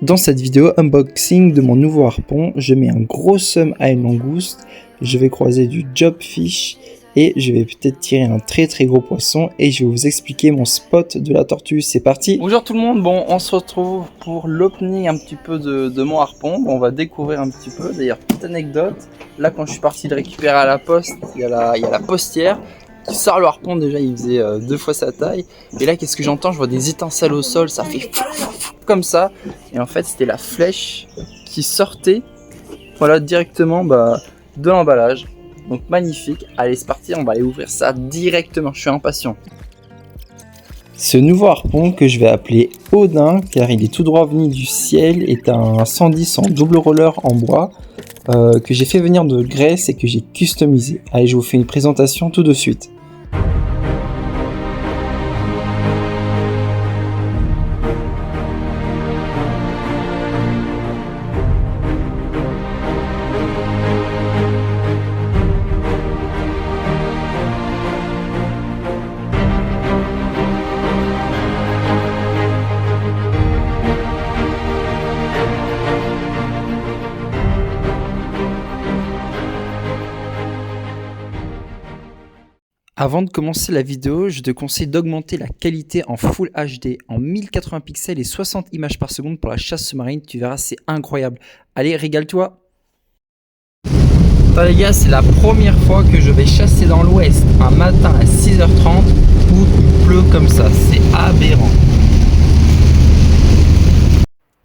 Dans cette vidéo unboxing de mon nouveau harpon, je mets un gros seum à une langouste, je vais croiser du jobfish et je vais peut-être tirer un très gros poisson et je vais vous expliquer mon spot de la tortue. C'est parti! Bonjour tout le monde, bon on se retrouve pour l'opening un petit peu de mon harpon. Bon, on va découvrir un petit peu, d'ailleurs petite anecdote, là quand je suis parti le récupérer à la poste, il y a la postière qui sort le harpon, déjà il faisait 2 fois sa taille, et là qu'est-ce que j'entends? Je vois des étincelles au sol, ça fait comme ça, et en fait c'était la flèche qui sortait, voilà, directement de l'emballage. Donc magnifique. Allez c'est parti, on va aller ouvrir ça directement, je suis impatient. Ce nouveau harpon que je vais appeler Odin, car il est tout droit venu du ciel, est un 110 en double roller en bois que j'ai fait venir de Grèce et que j'ai customisé. Allez, je vous fais une présentation tout de suite. Avant de commencer la vidéo, je te conseille d'augmenter la qualité en Full HD en 1080 pixels et 60 images par seconde pour la chasse sous-marine. Tu verras, c'est incroyable. Allez, régale-toi. Les gars, c'est la première fois que je vais chasser dans l'ouest un matin à 6h30 où il pleut comme ça. C'est aberrant.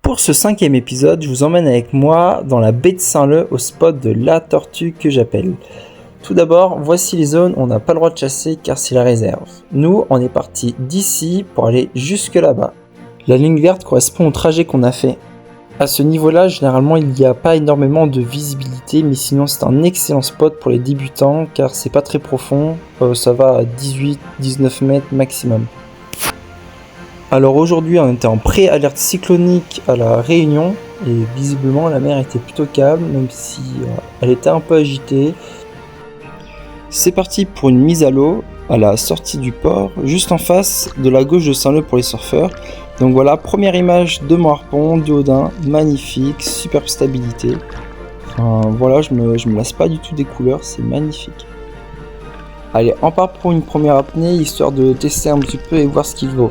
Pour ce 5e épisode, je vous emmène avec moi dans la baie de Saint-Leu au spot de la tortue que j'appelle. Tout d'abord, voici les zones où on n'a pas le droit de chasser car c'est la réserve. Nous, on est parti d'ici pour aller jusque là-bas. La ligne verte correspond au trajet qu'on a fait. À ce niveau-là, généralement, il n'y a pas énormément de visibilité, mais sinon c'est un excellent spot pour les débutants car c'est pas très profond, ça va à 18-19 mètres maximum. Alors aujourd'hui, on était en pré-alerte cyclonique à la Réunion et visiblement la mer était plutôt calme, même si elle était un peu agitée. C'est parti pour une mise à l'eau à la sortie du port, juste en face de la gauche de Saint-Leu pour les surfeurs. Donc voilà, première image de mon harpon, du Odin, magnifique, superbe stabilité. Voilà, je me lasse pas du tout des couleurs, c'est magnifique. Allez, on part pour une première apnée, histoire de tester un petit peu et voir ce qu'il vaut.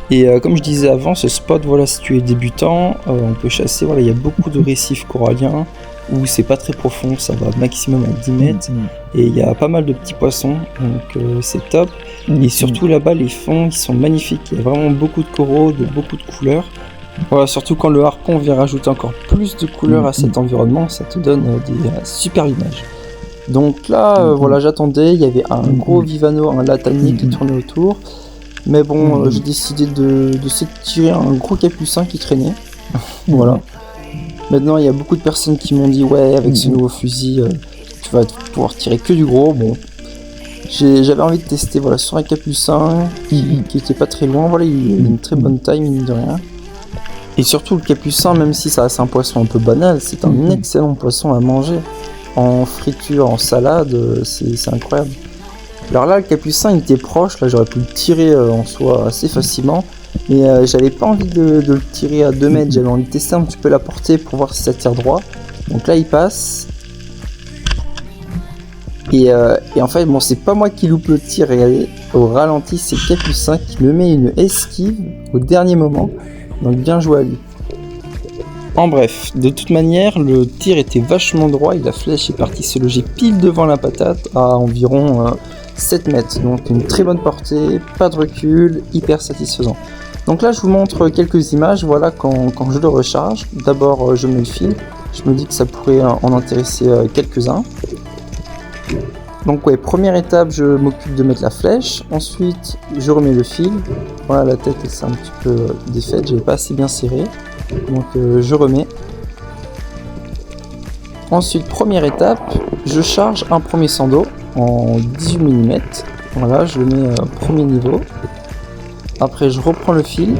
Et comme je disais avant, ce spot, voilà, si tu es débutant, on peut chasser, voilà, il y a beaucoup de récifs coralliens, où c'est pas très profond, ça va maximum à 10 mètres, et il y a pas mal de petits poissons, donc c'est top. Et surtout là-bas, les fonds, ils sont magnifiques, il y a vraiment beaucoup de coraux, beaucoup de couleurs. Voilà, surtout quand le harpon vient rajouter encore plus de couleurs à cet environnement, ça te donne des super images. Donc là, voilà, j'attendais, il y avait un gros vivano, un latanier qui tournait autour, mais bon, j'ai décidé de tirer un gros capucin qui traînait, voilà. Maintenant, il y a beaucoup de personnes qui m'ont dit ouais, avec ce nouveau fusil, tu vas pouvoir tirer que du gros. Bon, j'avais envie de tester, voilà, sur un capucin qui était pas très loin. Voilà, il a une très bonne taille, mine de rien. Et surtout, le capucin, même si ça reste un poisson un peu banal, c'est un excellent poisson à manger. En friture, en salade, c'est incroyable. Alors là, le capucin, il était proche. Là, j'aurais pu le tirer en soi assez facilement. Mais j'avais pas envie de le tirer à 2 mètres, j'avais envie de tester un petit peu la portée pour voir si ça tire droit. Donc là il passe. Et en fait, bon, c'est pas moi qui loupe le tir, regardez, au ralenti c'est Capucin qui me met une esquive au dernier moment. Donc bien joué à lui. En bref, de toute manière, le tir était vachement droit et la flèche est partie se loger pile devant la patate à environ 7 mètres. Donc une très bonne portée, pas de recul, hyper satisfaisant. Donc là je vous montre quelques images, voilà quand je le recharge. D'abord je mets le fil, je me dis que ça pourrait en intéresser quelques-uns. Donc ouais, première étape, je m'occupe de mettre la flèche, ensuite je remets le fil. Voilà, la tête elle s'est un petit peu défaite, j'avais pas assez bien serré, donc je remets. Ensuite, première étape, je charge un premier sando en 18 mm, voilà, je le mets premier niveau. Après je reprends le fil.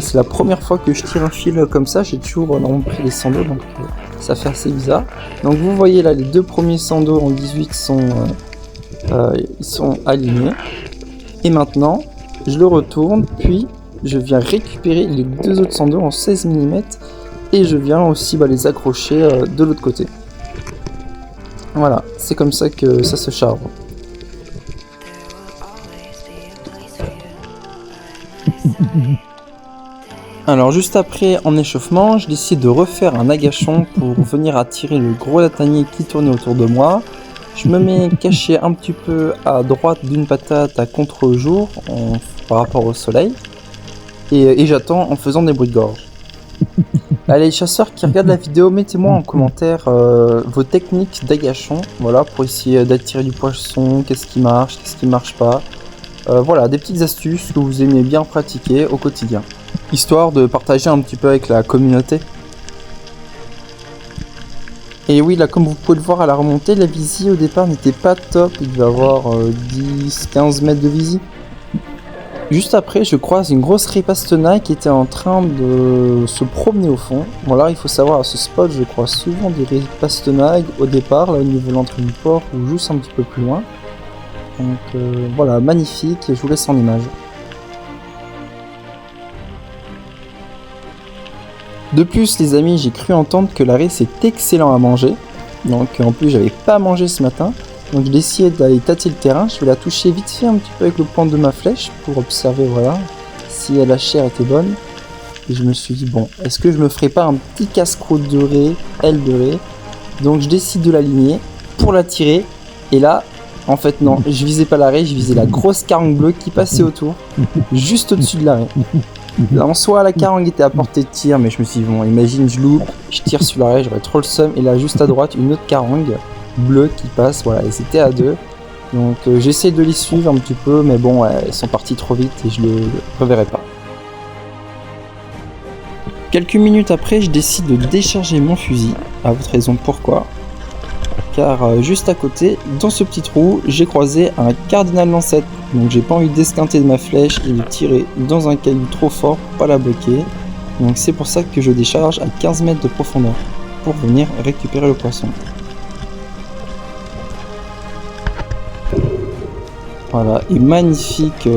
C'est la première fois que je tire un fil comme ça, j'ai toujours normalement pris les sandos, donc ça fait assez bizarre. Donc vous voyez là, les 2 premiers sandos en 18 ils sont alignés. Et maintenant, je le retourne, puis je viens récupérer les deux autres 102 en 16 mm et je viens aussi les accrocher de l'autre côté. Voilà, c'est comme ça que ça se charge. Alors juste après, en échauffement, je décide de refaire un agachon pour venir attirer le gros latanier qui tournait autour de moi. Je me mets caché un petit peu à droite d'une patate à contre-jour par rapport au soleil et j'attends en faisant des bruits de gorge. Allez, les chasseurs qui regardent la vidéo, mettez-moi en commentaire vos techniques d'agachon, voilà, pour essayer d'attirer du poisson, qu'est-ce qui marche pas. Voilà, des petites astuces que vous aimez bien pratiquer au quotidien, histoire de partager un petit peu avec la communauté. Et oui, là, comme vous pouvez le voir à la remontée, la visie au départ n'était pas top, il devait avoir 10-15 mètres de visie. Juste après, je croise une grosse raie pastenague qui était en train de se promener au fond. Voilà, il faut savoir, à ce spot, je croise souvent des raies pastenagues au départ, là au niveau de l'entrée du port, ou juste un petit peu plus loin. Donc voilà, magnifique, et je vous laisse en image. De plus, les amis, j'ai cru entendre que la raie c'est excellent à manger. Donc en plus, j'avais pas mangé ce matin. Donc j'ai décidé d'aller tâter le terrain. Je vais la toucher vite fait un petit peu avec le point de ma flèche pour observer, voilà, si la chair était bonne. Et je me suis dit, bon, est-ce que je me ferais pas un petit casse-croûte de raie, aile de raie. Donc je décide de l'aligner pour la tirer. Et là, en fait non, je visais pas la raie, je visais la grosse carangue bleue qui passait autour, juste au-dessus de la raie. Là, en soi, la carangue était à portée de tir, mais je me suis dit, bon, imagine, je loupe, je tire sur la raie, j'aurais trop le seum. Et là, juste à droite, une autre carangue bleue qui passe, voilà, et c'était à deux. Donc j'essaie de les suivre un petit peu, mais bon, elles sont parties trop vite et je les reverrai pas. Quelques minutes après, je décide de décharger mon fusil. À votre raison pourquoi? Car juste à côté, dans ce petit trou, j'ai croisé un cardinal lancette. Donc j'ai pas envie d'esquinter de ma flèche et de tirer dans un caillou trop fort pour pas la bloquer. Donc c'est pour ça que je décharge à 15 mètres de profondeur pour venir récupérer le poisson. Voilà, et magnifique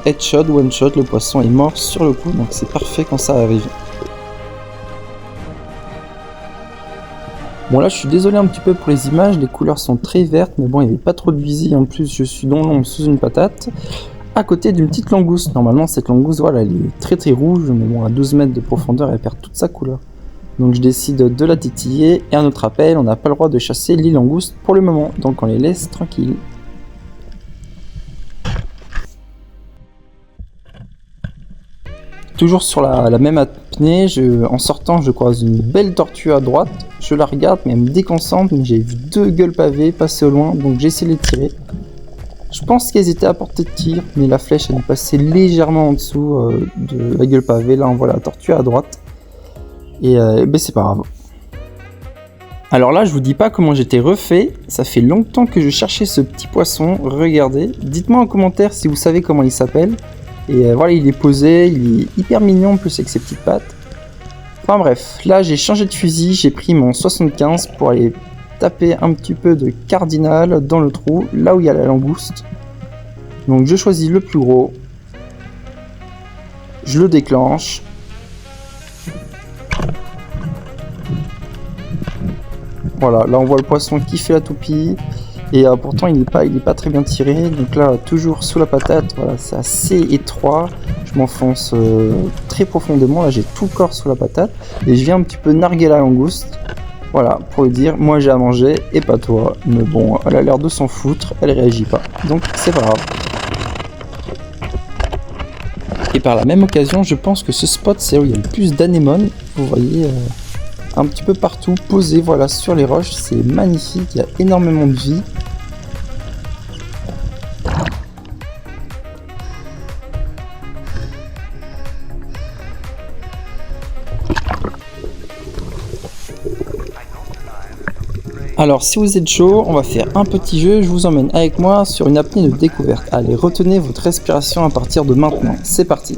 headshot, one shot, le poisson est mort sur le coup, donc c'est parfait quand ça arrive. Bon là je suis désolé un petit peu pour les images, les couleurs sont très vertes, mais bon il n'y avait pas trop de visie, en plus je suis dans l'ombre sous une patate, à côté d'une petite langouste. Normalement cette langouste, voilà, elle est très très rouge, mais bon à 12 mètres de profondeur elle perd toute sa couleur. Donc je décide de la titiller, et un autre rappel, on n'a pas le droit de chasser les langoustes pour le moment, donc on les laisse tranquilles. Toujours sur la même apnée, en sortant je croise une belle tortue à droite, je la regarde mais elle me déconcentre, mais j'ai vu deux gueules pavées passer au loin, donc j'ai essayé de les tirer. Je pense qu'elles étaient à portée de tir, mais la flèche elle est passée légèrement en dessous de la gueule pavée, là on voit la tortue à droite, et c'est pas grave. Alors là je vous dis pas comment j'étais refait, ça fait longtemps que je cherchais ce petit poisson, regardez, dites-moi en commentaire si vous savez comment il s'appelle. Et voilà, il est posé, il est hyper mignon en plus avec ses petites pattes. Enfin bref, là j'ai changé de fusil, j'ai pris mon 75 pour aller taper un petit peu de cardinal dans le trou, là où il y a la langouste. Donc je choisis le plus gros, je le déclenche. Voilà, là on voit le poisson qui fait la toupie. Et pourtant il est pas très bien tiré, donc là toujours sous la patate, voilà, c'est assez étroit, je m'enfonce très profondément, là j'ai tout le corps sous la patate, et je viens un petit peu narguer la langouste, voilà, pour lui dire, moi j'ai à manger, et pas toi, mais bon, elle a l'air de s'en foutre, elle réagit pas, donc c'est pas grave. Et par la même occasion, je pense que ce spot c'est où il y a le plus d'anémones, vous voyez, un petit peu partout, posé, voilà, sur les roches, c'est magnifique, il y a énormément de vie. Alors si vous êtes chaud, on va faire un petit jeu, je vous emmène avec moi sur une apnée de découverte. Allez, retenez votre respiration à partir de maintenant, c'est parti.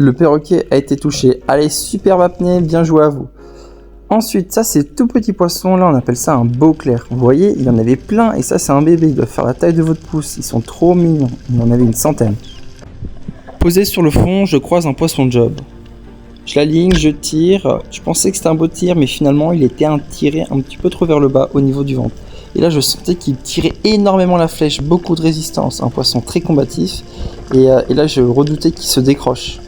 Le perroquet a été touché. Allez, superbe apnée, bien joué à vous. Ensuite, ça c'est tout petit poisson, là on appelle ça un beau clair. Vous voyez, il y en avait plein et ça c'est un bébé, il doit faire la taille de votre pouce. Ils sont trop mignons, il y en avait une centaine. Posé sur le fond, je croise un poisson job. Je l'aligne, je tire. Je pensais que c'était un beau tir, mais finalement il était tiré un petit peu trop vers le bas au niveau du ventre. Et là je sentais qu'il tirait énormément la flèche, beaucoup de résistance, un poisson très combatif. Et là je redoutais qu'il se décroche.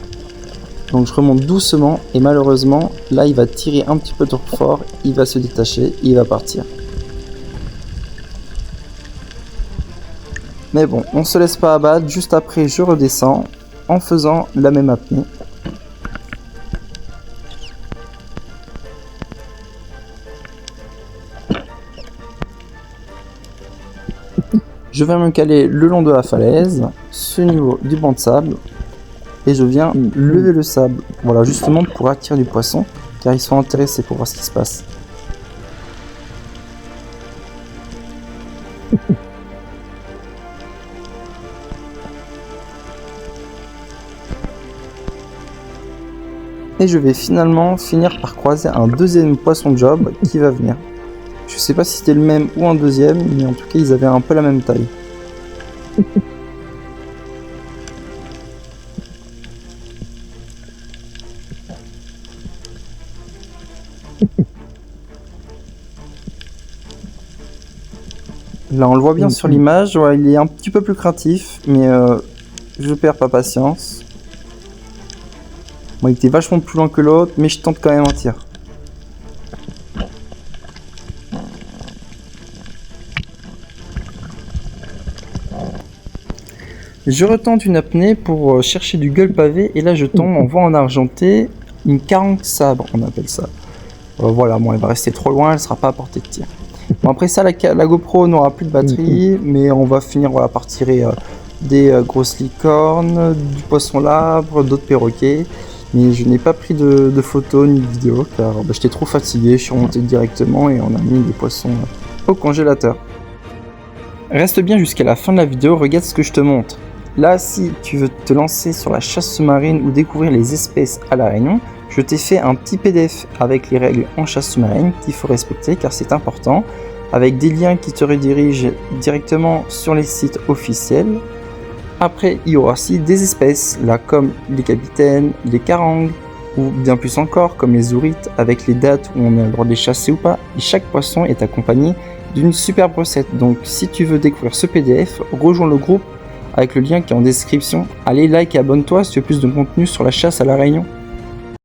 Donc je remonte doucement et malheureusement là il va tirer un petit peu trop fort, il va se détacher et il va partir. Mais bon, on se laisse pas abattre, juste après je redescends en faisant la même apnée. Je viens me caler le long de la falaise, ce niveau du banc de sable, et je viens lever le sable. Voilà, justement pour attirer du poisson, car ils sont intéressés pour voir ce qui se passe. Et je vais finalement finir par croiser un deuxième poisson job qui va venir. Je sais pas si c'était le même ou un deuxième, mais en tout cas ils avaient un peu la même taille. Là on le voit bien sur l'image, ouais, il est un petit peu plus craintif, mais je perds pas patience. Bon, il était vachement plus loin que l'autre, mais je tente quand même un tir. Je retente une apnée pour chercher du gueule pavé, et là je tombe en voie en argenté, une carangue sabre on appelle ça. Voilà, bon elle va rester trop loin, elle sera pas à portée de tir. Bon, après ça la GoPro n'aura plus de batterie, mais on va finir par tirer des grosses licornes, du poisson labre, d'autres perroquets. Mais je n'ai pas pris de photos ni de vidéos car j'étais trop fatigué, je suis remonté directement et on a mis des poissons au congélateur. Reste bien jusqu'à la fin de la vidéo, regarde ce que je te montre. Là, si tu veux te lancer sur la chasse sous-marine ou découvrir les espèces à La Réunion, je t'ai fait un petit PDF avec les règles en chasse sous-marine qu'il faut respecter car c'est important, avec des liens qui te redirigent directement sur les sites officiels. Après, il y aura aussi des espèces, là comme les capitaines, les carangues, ou bien plus encore comme les ourites, avec les dates où on a le droit de les chasser ou pas. Et chaque poisson est accompagné d'une superbe recette. Donc si tu veux découvrir ce PDF, rejoins le groupe avec le lien qui est en description. Allez, like et abonne-toi si tu veux plus de contenu sur la chasse à La Réunion.